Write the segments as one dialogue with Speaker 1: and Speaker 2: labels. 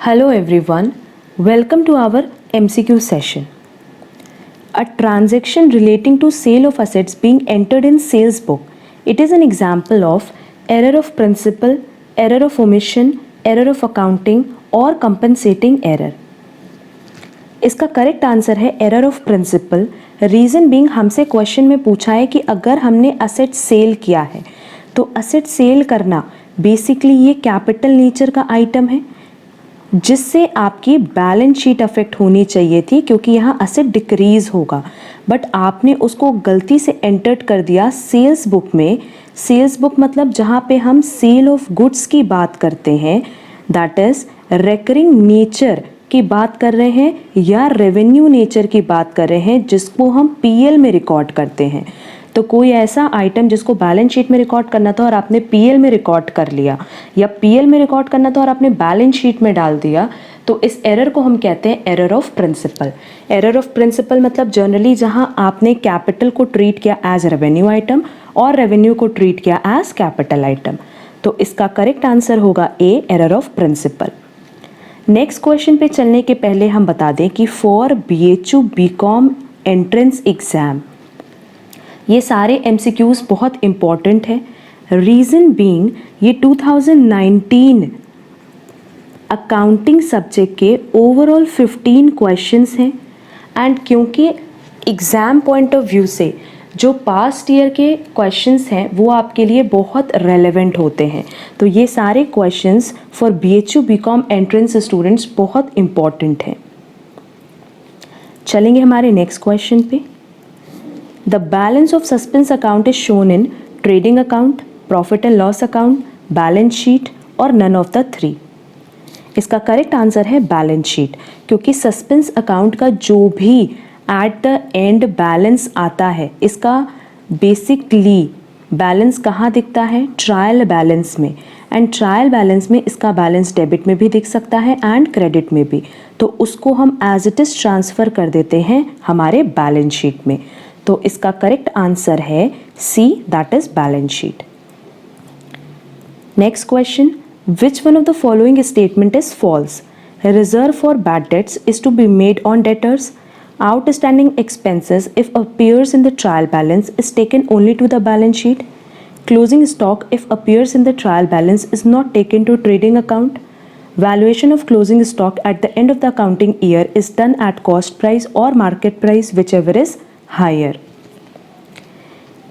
Speaker 1: Hello everyone, welcome to our MCQ session. A transaction relating to sale of assets being entered in sales book. It is an example of error of principle, error of omission, error of accounting or compensating error. इसका correct answer है error of principle. Reason being हमसे question में पूछा है कि अगर हमने asset cell किया है तो असेट सेल करना बेसिकली ये कैपिटल नेचर का आइटम है जिससे आपकी बैलेंस शीट अफेक्ट होनी चाहिए थी क्योंकि यहाँ असेट डिक्रीज होगा, बट आपने उसको गलती से एंटर्ड कर दिया सेल्स बुक में. सेल्स बुक मतलब जहाँ पे हम सेल ऑफ गुड्स की बात करते हैं, दैट इज़ रेकरिंग नेचर की बात कर रहे हैं या रेवेन्यू नेचर की बात कर रहे हैं जिसको हम पीएल में रिकॉर्ड करते हैं. तो कोई ऐसा आइटम जिसको बैलेंस शीट में रिकॉर्ड करना था और आपने पीएल में रिकॉर्ड कर लिया, या पीएल में रिकॉर्ड करना था और आपने बैलेंस शीट में डाल दिया, तो इस एरर को हम कहते हैं error of principle. Error of principle मतलब जनरली जहां आपने कैपिटल को ट्रीट किया एज रेवेन्यू आइटम और रेवेन्यू को ट्रीट किया एज कैपिटल आइटम. तो इसका करेक्ट आंसर होगा A, error of principle. Next question पे चलने के पहले हम बता दें कि for BHU BCom entrance exam ये सारे MCQs बहुत इम्पॉर्टेंट है. रीज़न बीइंग ये 2019 अकाउंटिंग सब्जेक्ट के ओवरऑल 15 क्वेश्चंस हैं एंड क्योंकि एग्ज़ाम पॉइंट ऑफ व्यू से जो पास्ट ईयर के क्वेश्चंस हैं वो आपके लिए बहुत रेलेवेंट होते हैं, तो ये सारे questions for BHU BCom entrance students बहुत इम्पॉर्टेंट हैं. चलेंगे हमारे नेक्स्ट क्वेश्चन पे. The balance of suspense account is shown in trading account, profit and loss account, balance sheet और none of the three. इसका करेक्ट आंसर है balance sheet, क्योंकि suspense account का जो भी एट द एंड बैलेंस आता है इसका बेसिकली बैलेंस कहाँ दिखता है, ट्रायल बैलेंस में. एंड ट्रायल बैलेंस में इसका बैलेंस डेबिट में भी दिख सकता है एंड क्रेडिट में भी, तो उसको हम एज इट इज़ ट्रांसफ़र कर देते हैं हमारे बैलेंस शीट में. तो इसका करेक्ट आंसर है C, that is balance sheet. Next question, which one of the following statement is false? Reserve for bad debts is to be made on debtors. Outstanding expenses if appears in the trial balance is taken only to the balance sheet. Closing stock if appears in the trial balance is not taken to trading account. Valuation of closing stock at the end of the accounting year is done at cost price or market price, whichever is higher.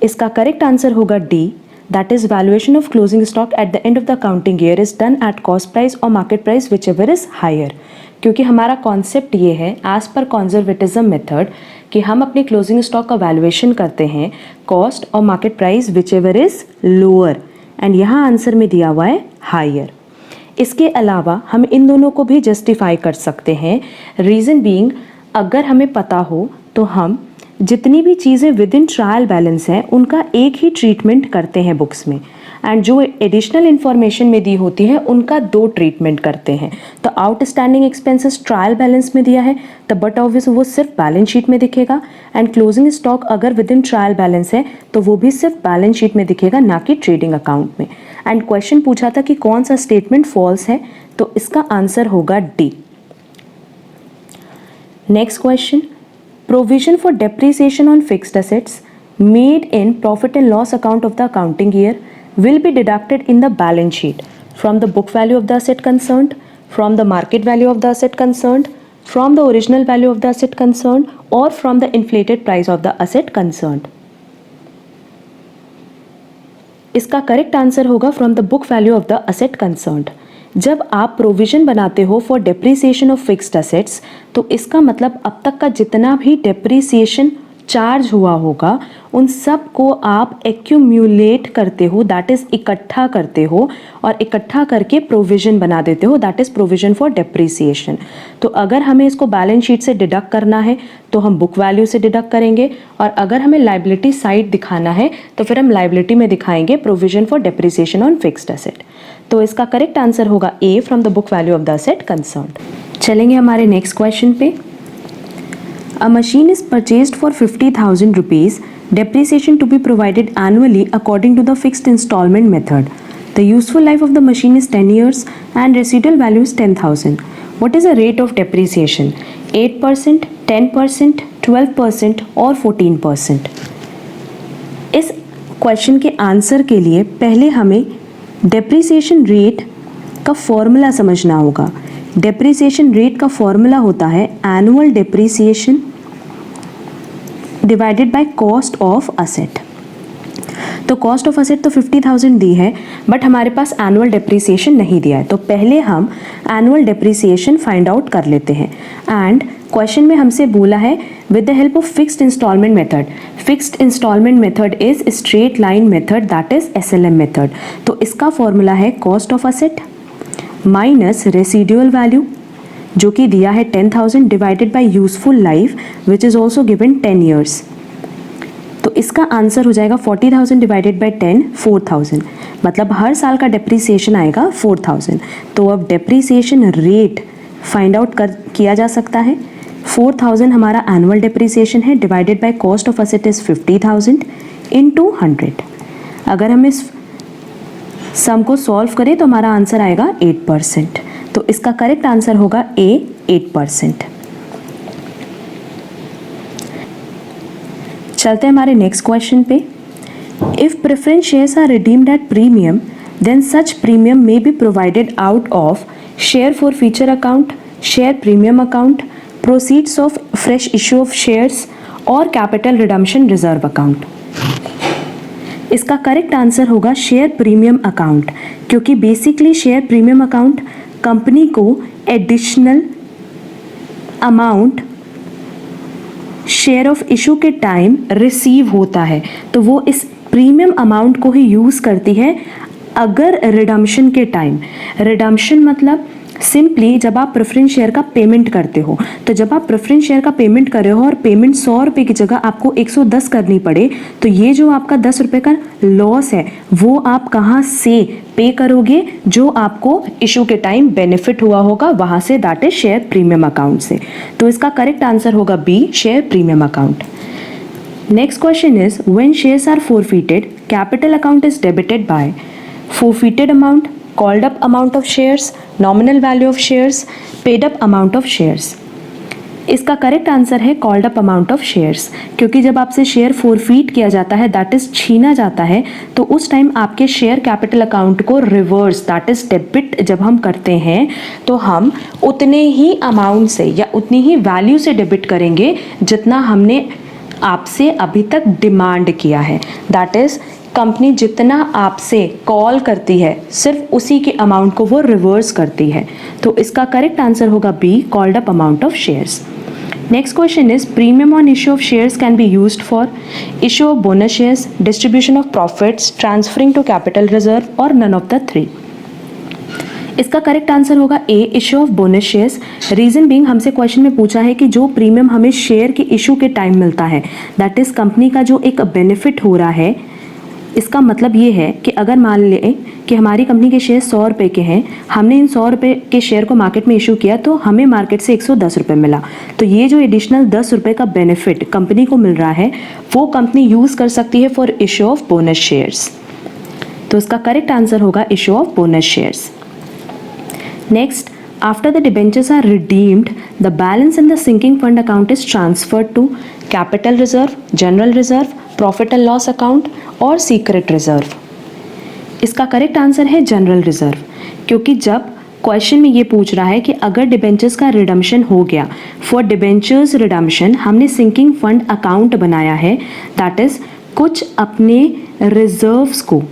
Speaker 1: इसका correct answer होगा D, that is valuation of closing stock at the end of the accounting year is done at cost price और market price whichever is higher. क्योंकि हमारा concept ये है as per conservatism method कि हम अपने closing stock का valuation करते हैं कॉस्ट और market price whichever is lower, and यहाँ आंसर में दिया हुआ है हायर. इसके अलावा हम इन दोनों को भी जस्टिफाई कर सकते हैं. रीज़न बीइंग अगर हमें पता हो तो हम जितनी भी चीज़ें विद इन ट्रायल बैलेंस हैं उनका एक ही ट्रीटमेंट करते हैं बुक्स में, एंड जो एडिशनल इन्फॉर्मेशन में दी होती है उनका दो ट्रीटमेंट करते हैं. तो आउटस्टैंडिंग एक्सपेंसेस ट्रायल बैलेंस में दिया है तो बट ऑब्वियस वो सिर्फ बैलेंस शीट में दिखेगा, एंड क्लोजिंग स्टॉक अगर विद इन ट्रायल बैलेंस है तो वो भी सिर्फ बैलेंस शीट में दिखेगा, ना कि ट्रेडिंग अकाउंट में. एंड क्वेश्चन पूछा था कि कौन सा स्टेटमेंट फॉल्स है, तो इसका आंसर होगा D. Next question, provision for depreciation on fixed assets made in profit and loss account of the accounting year will be deducted in the balance sheet from the book value of the asset concerned, from the market value of the asset concerned, from the original value of the asset concerned, or from the inflated price of the asset concerned. इसका correct answer होगा from the book value of the asset concerned. जब आप provision बनाते हो for depreciation of fixed assets तो इसका मतलब अब तक का जितना भी डेप्रीसिएशन चार्ज हुआ होगा उन सब को आप एक्यूम्यूलेट करते हो, दैट इज़ इकट्ठा करते हो, और इकट्ठा करके प्रोविजन बना देते हो, that is provision for depreciation. तो अगर हमें इसको बैलेंस शीट से डिडक्ट करना है तो हम बुक वैल्यू से डिडक्ट करेंगे, और अगर हमें लाइबिलिटी साइड दिखाना है तो फिर हम लाइबिलिटी में दिखाएंगे provision for depreciation on fixed asset. तो इसका करेक्ट आंसर होगा A, from the book value of the asset concerned. चलेंगे हमारे नेक्स्ट क्वेश्चन पे. A machine is purchased for 50,000 rupees. Depreciation to be provided annually according to the fixed installment method. The useful life of the machine is 10 years and residual value is 10,000. What is the rate of depreciation? 8%, 10%, 12% और 14%? इस question के answer के लिए पहले हमें depreciation rate का formula समझना होगा। डेप्रिसिएशन रेट का फॉर्मूला होता है annual depreciation divided by cost of asset. तो कॉस्ट ऑफ असेट तो 50,000 दी है, बट हमारे पास एनुअल डेप्रिसिएशन नहीं दिया है, तो पहले हम एनुअल डेप्रिसिएशन फाइंड आउट कर लेते हैं। एंड क्वेश्चन में हमसे बोला है with the help of fixed installment method. Fixed installment method is straight line method, that is SLM method. तो इसका फॉर्मूला है cost of asset minus residual value जो कि दिया है 10,000 divided by useful life which is also given 10 years. तो इसका answer हो जाएगा 40,000 डिवाइडेड बाय 10, 4,000। मतलब हर साल का डेप्रिसिएशन आएगा 4,000। तो अब डेप्रिसिएशन रेट फाइंड आउट किया जा सकता है। 4,000 हमारा एनुअल डेप्रिसिएशन है divided by cost of asset is 50,000 into 100। अगर हम इस सम को सॉल्व करें तो हमारा आंसर आएगा 8%। तो इसका करेक्ट आंसर होगा A, 8%। चलते हैं हमारे नेक्स्ट क्वेश्चन पे। If preference shares are redeemed at premium then such premium may be provided out of share for feature account, share premium account, proceeds of fresh issue of shares और capital redemption reserve account. इसका correct answer होगा share premium account, क्योंकि basically share premium account company को additional amount share of issue के time receive होता है, तो वो इस प्रीमियम अमाउंट को ही यूज़ करती है अगर रिडम्पशन के टाइम। रिडम्पशन मतलब सिंपली जब आप प्रेफरेंस शेयर का पेमेंट करते हो, तो जब आप प्रेफरेंस शेयर का पेमेंट कर रहे हो और पेमेंट 100 रुपये की जगह आपको 110 करनी पड़े, तो ये जो आपका 10 रुपये का लॉस है वो आप कहाँ से पे करोगे? जो आपको इशू के टाइम बेनिफिट हुआ होगा वहाँ से, that is share premium account से। तो इसका करेक्ट आंसर होगा B, share premium account. Next question is when shares are forfeited capital account is debited by forfeited amount, called up amount of shares, nominal value of shares, paid up amount of shares। इसका correct answer है called up amount of shares, क्योंकि जब आपसे share forfeit किया जाता है, that is छीना जाता है, तो उस टाइम आपके शेयर कैपिटल अकाउंट को रिवर्स दैट इज डेबिट जब हम करते हैं तो हम उतने ही अमाउंट से या उतनी ही वैल्यू से डेबिट करेंगे जितना हमने आपसे अभी तक डिमांड किया है। दैट इज कंपनी जितना आपसे कॉल करती है सिर्फ उसी के अमाउंट को वो रिवर्स करती है। तो इसका करेक्ट आंसर होगा B, called up amount of shares. Next question is premium on issue of shares can be used for issue of bonus shares, distribution of profits, transferring to capital reserve और none of the three. इसका correct answer होगा A, issue of bonus shares. Reason being हमसे question में पूछा है कि जो premium हमें शेयर के इशू के टाइम मिलता है, दैट इज कंपनी का जो एक बेनिफिट हो रहा है, इसका मतलब ये है कि अगर मान लें कि हमारी कंपनी के शेयर 100 रुपये के हैं, हमने इन 100 रुपये के शेयर को मार्केट में इशू किया तो हमें मार्केट से 110 रुपये मिला, तो ये जो एडिशनल 10 रुपये का बेनिफिट कंपनी को मिल रहा है वो कंपनी यूज़ कर सकती है for issue of bonus shares. तो इसका करेक्ट आंसर होगा issue of bonus shares. Next, after the debentures are redeemed, the balance in the sinking fund account is transferred to capital reserve, general reserve, profit and loss account और secret reserve। इसका correct answer है general reserve, क्योंकि जब question में ये पूछ रहा है कि अगर डिबेंचर्स का रिडम्पशन हो गया, फॉर डिबेंचर्स रिडम्पशन हमने सिंकिंग फंड अकाउंट बनाया है, दैट इज कुछ अपने रिजर्व्स को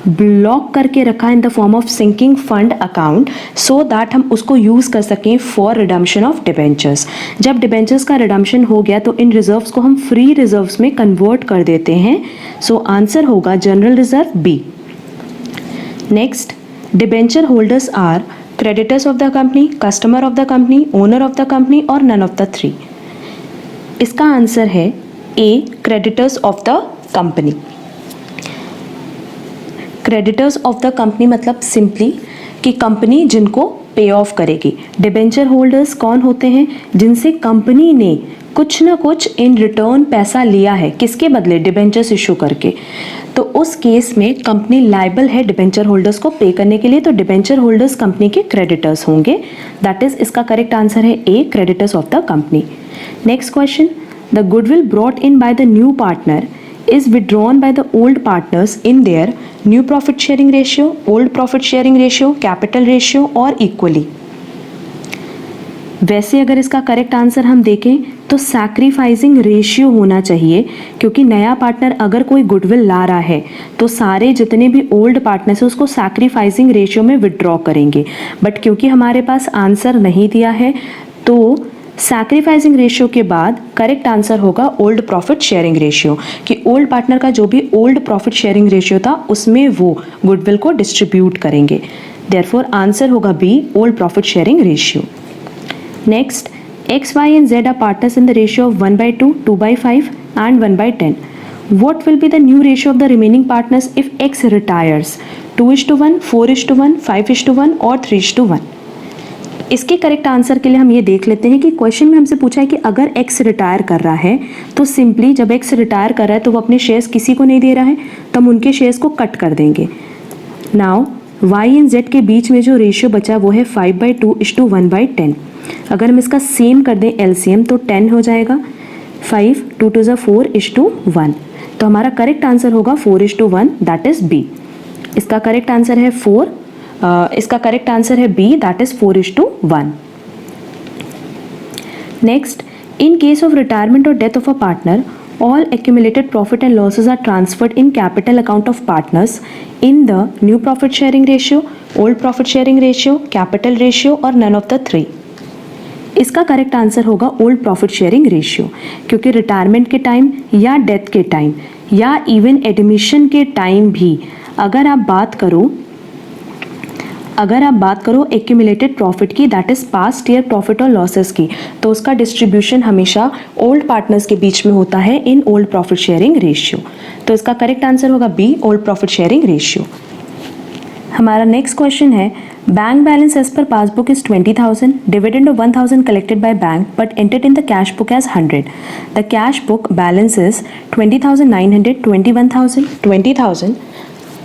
Speaker 1: ब्लॉक करके रखा in the form of sinking fund account so that हम उसको यूज़ कर सकें फॉर रिडम्पशन ऑफ डिबेंचर्स। जब डिबेंचर्स का रिडम्पशन हो गया तो इन रिजर्व्स को हम फ्री रिजर्व्स में कन्वर्ट कर देते हैं। सो आंसर होगा general reserve B। Next, debenture holders are creditors of the company, customer of the company, owner of the company और नन ऑफ द थ्री। इसका आंसर है A, creditors of the company. Creditors of the company मतलब simply कि company जिनको pay of करेगी। Debenture holders कौन होते हैं? जिनसे कंपनी ने कुछ ना कुछ इन रिटर्न पैसा लिया है, किसके बदले? डिबेंचर्स इशू करके। तो उस केस में कंपनी लायबल है डिबेंचर होल्डर्स को पे करने के लिए, तो डिबेंचर होल्डर्स कंपनी के क्रेडिटर्स होंगे। दैट इज, इसका करेक्ट आंसर है A, creditors of the company. Next question, the goodwill brought in by the new partner is withdrawn by the old partners in their new profit sharing ratio, old profit sharing ratio, capital ratio और equally। वैसे अगर इसका correct answer हम देखें तो sacrificing ratio होना चाहिए, क्योंकि नया पार्टनर अगर कोई गुडविल ला रहा है तो सारे जितने भी ओल्ड पार्टनर्स हैं उसको सैक्रिफाइसिंग रेशियो में विड्रॉ करेंगे। बट क्योंकि हमारे पास आंसर नहीं दिया है तो सैक्रिफाइसिंग रेशियो के बाद करेक्ट आंसर होगा ओल्ड प्रॉफिट शेयरिंग रेशियो, कि ओल्ड पार्टनर का जो भी ओल्ड प्रॉफिट शेयरिंग रेशियो था उसमें वो गुडविल को डिस्ट्रीब्यूट करेंगे। देयरफॉर आंसर होगा B, old profit sharing ratio. Next, X, Y and Z are partners in the ratio of 1/2, 2/5 and 1/10. What will be the new ratio of the remaining partners if X retires? 2:1, 4:1, 5:1 और 3:1। इसके correct answer के लिए हम ये देख लेते हैं कि क्वेश्चन में हमसे पूछा है कि अगर एक्स रिटायर कर रहा है तो सिंपली जब एक्स रिटायर कर रहा है तो वो अपने शेयर्स किसी को नहीं दे रहा है तो हम उनके शेयर्स को कट कर देंगे। नाउ वाई एंड जेड के बीच में जो रेशियो बचा वो है 5/2 / 1/10। अगर हम इसका सेम कर दें एलसीएम तो 10 हो जाएगा। 5, 2 2 ज़ा 4:1, तो हमारा करेक्ट आंसर होगा 4:1, दैट इज बी। इसका करेक्ट आंसर है 4, इसका करेक्ट आंसर है B, that is 4:1। Next, in case of retirement और death of a partner, all accumulated profit and losses are transferred in capital account of partners in the new profit sharing ratio, old profit sharing ratio, capital ratio और none of the three। इसका correct answer होगा old profit sharing ratio, क्योंकि retirement के time या death के time या even admission के time भी अगर आप बात करो एक्यूमुलेटेड प्रॉफिट की, that is past year profit और लॉसेस की, तो उसका डिस्ट्रीब्यूशन हमेशा ओल्ड पार्टनर्स के बीच में होता है in old profit sharing ratio. तो इसका करेक्ट आंसर होगा B, old profit sharing ratio. हमारा नेक्स्ट क्वेश्चन है, bank balance as per passbook is 20,000, dividend of 1,000 collected by bank but entered in the cash book as 100। The cash book balance is 20,900, 21,000, 20,000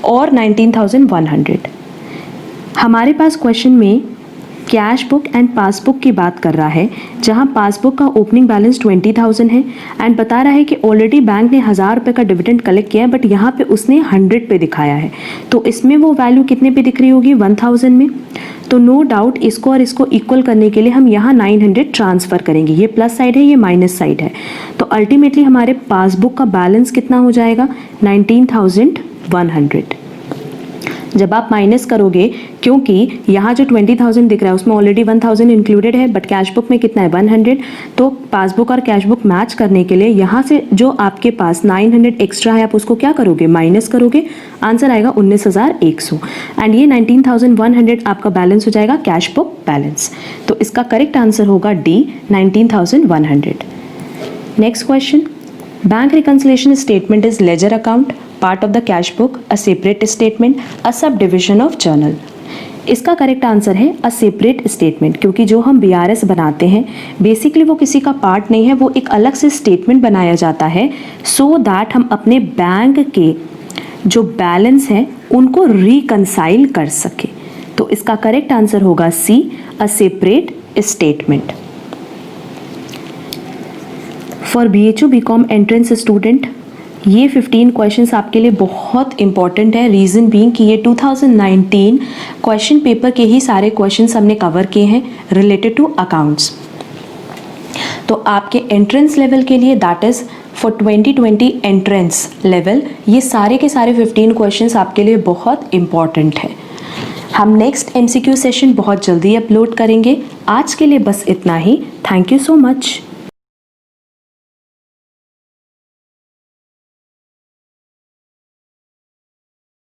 Speaker 1: और 19,100। हमारे पास question में cash book and passbook की बात कर रहा है, जहां पासबुक का ओपनिंग बैलेंस 20,000 है एंड बता रहा है कि ऑलरेडी बैंक ने 1,000 रुपये का डिविडेंड कलेक्ट किया है, बट यहाँ पे उसने 100 पे दिखाया है, तो इसमें वो वैल्यू कितने पे दिख रही होगी? 1,000 में। तो नो डाउट इसको और इसको इक्वल करने के लिए हम यहाँ 900 ट्रांसफ़र करेंगे। ये प्लस साइड है, ये माइनस साइड है, तो अल्टीमेटली हमारे पासबुक का बैलेंस कितना हो जाएगा? 19,100। जब आप माइनस करोगे, क्योंकि यहाँ जो 20,000 दिख रहा है उसमें ऑलरेडी 1,000 इंक्लूडेड है, बट कैश बुक में कितना है? 100। तो पासबुक और कैश बुक मैच करने के लिए यहाँ से जो आपके पास 900 एक्स्ट्रा है आप उसको क्या करोगे? माइनस करोगे। आंसर आएगा 19,100 एंड ये 19,100 आपका बैलेंस हो जाएगा कैश बुक बैलेंस। तो इसका करेक्ट आंसर होगा D, 19,100। Next question, bank reconciliation statement is ledger account, part of the cash book, a separate statement, a sub division of journal. इसका करेक्ट आंसर है अ separate statement, क्योंकि जो हम BRS बनाते हैं बेसिकली वो किसी का पार्ट नहीं है, वो एक अलग से स्टेटमेंट बनाया जाता है सो दैट हम अपने बैंक के जो बैलेंस हैं उनको रिकंसाइल कर सके। तो इसका करेक्ट आंसर होगा C, a separate statement. For BHU BCom entrance student ये 15 क्वेश्चंस आपके लिए बहुत इंपॉर्टेंट है, रीज़न बीइंग कि ये 2019 क्वेश्चन पेपर के ही सारे क्वेश्चंस हमने कवर किए हैं रिलेटेड टू अकाउंट्स। तो आपके एंट्रेंस लेवल के लिए, that is for 2020 entrance level, ये सारे के सारे 15 क्वेश्चंस आपके लिए बहुत इंपॉर्टेंट है। हम नेक्स्ट MCQ सेशन बहुत जल्दी अपलोड करेंगे। आज के लिए बस इतना ही। Thank you so much.